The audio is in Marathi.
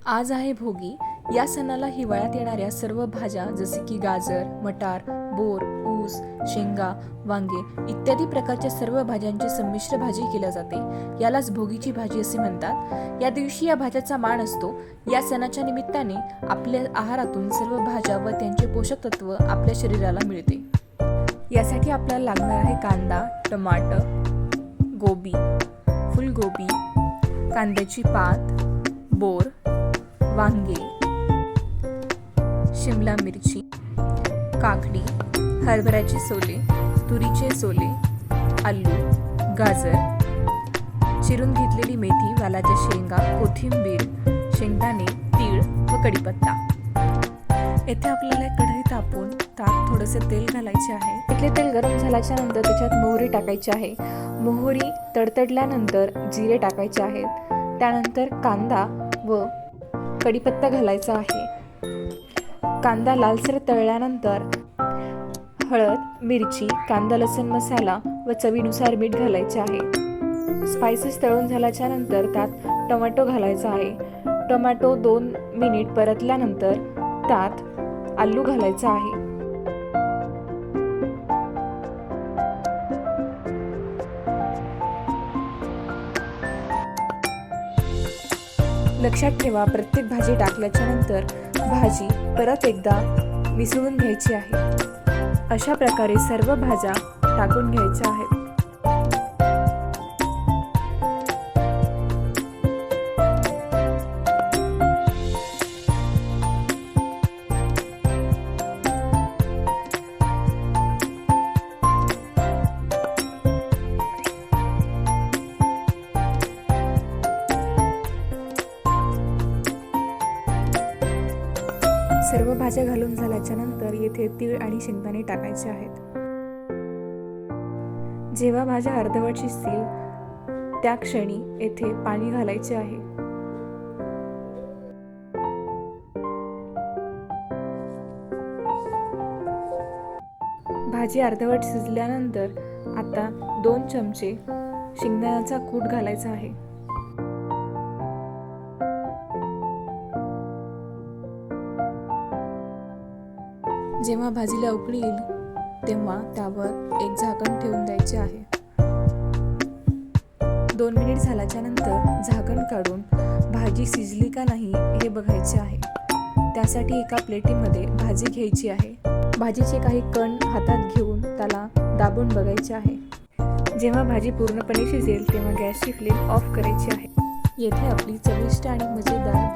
आज आहे भोगी. या सणाला हिवाळ्यात येणाऱ्या सर्व भाज्या जसे की गाजर, मटार, बोर, ऊस, शेंगा, वांगे इत्यादी प्रकारच्या सर्व भाज्यांची संमिश्र भाजी केली जाते. यालाच भोगीची भाजी असे म्हणतात. या दिवशी या भाज्याचा मान असतो. या सणाच्या निमित्ताने आपल्या आहारातून सर्व भाज्या व त्यांचे पोषक तत्व आपल्या शरीराला मिळते. यासाठी आपल्याला लागणार आहे कांदा, टमाटर, गोबी, फुलगोबी, कांद्याची पात, बोर, वांगे, शिमला मिरची, काकडी, हरभऱ्याचे सोले, तुरीचे सोले, आलू, गाजर, चिरून घेतलेली मेथी, वालाच्या शेंगा, कोथिंबीर, शेंगदाणे, तीळ व कढीपत्ता. येथे आपल्याला कढई तापवून त्यात थोडेसे तेल घालायचे आहे. इथले तेल गरम झाल्याच्या नंतर त्याच्यात मोहरी टाकायची आहे. मोहरी तडतडल्यानंतर जिरे टाकायचे आहेत. त्यानंतर कांदा व कढीपत्ता घालायचा आहे. कांदा लालसर तळल्यानंतर हळद, मिरची, कांदा लसूण मसाला व चवीनुसार मीठ घालायचे आहे. स्पायसेस तळून झाल्याच्या नंतर त्यात टोमॅटो घालायचा आहे. टोमॅटो 2 मिनिट परतल्यानंतर त्यात आलू घालायचा आहे. लक्षात ठेवा, प्रत्येक भाजी टाकल्याच्या नंतर भाजी परत एकदा मिसळून घ्यायची आहे. अशा प्रकारे सर्व भाज्या टाकून घ्यायच्या आहेत. सर्व भाज्या घालून झाल्याच्या नंतर येथे तीळ आणि शेंगदाणे टाकायचे आहेत. जेव्हा भाज्या अर्धवट शिजतील त्या क्षणी येथे पाणी घालायचे आहे. भाजी अर्धवट शिजल्यानंतर आता 2 चमचे शेंगदाण्याचा कूट घालायचा आहे. जेव्हा भाजीला उकळी येईल तेव्हा त्यावर एक झाकण ठेवून द्यायचे आहे. 2 मिनिट झाल्याच्या नंतर झाकण काढून भाजी शिजली का नाही हे बघायचे आहे. त्यासाठी एका प्लेटीमध्ये भाजी घ्यायची आहे. भाजीचे काही कण हातात घेऊन त्याला दाबून बघायचे आहे. जेव्हा भाजी पूर्णपणे शिजेल तेव्हा गॅसची फ्लेम ऑफ करायची आहे. येथे आपली चविष्ट आणि मजेदार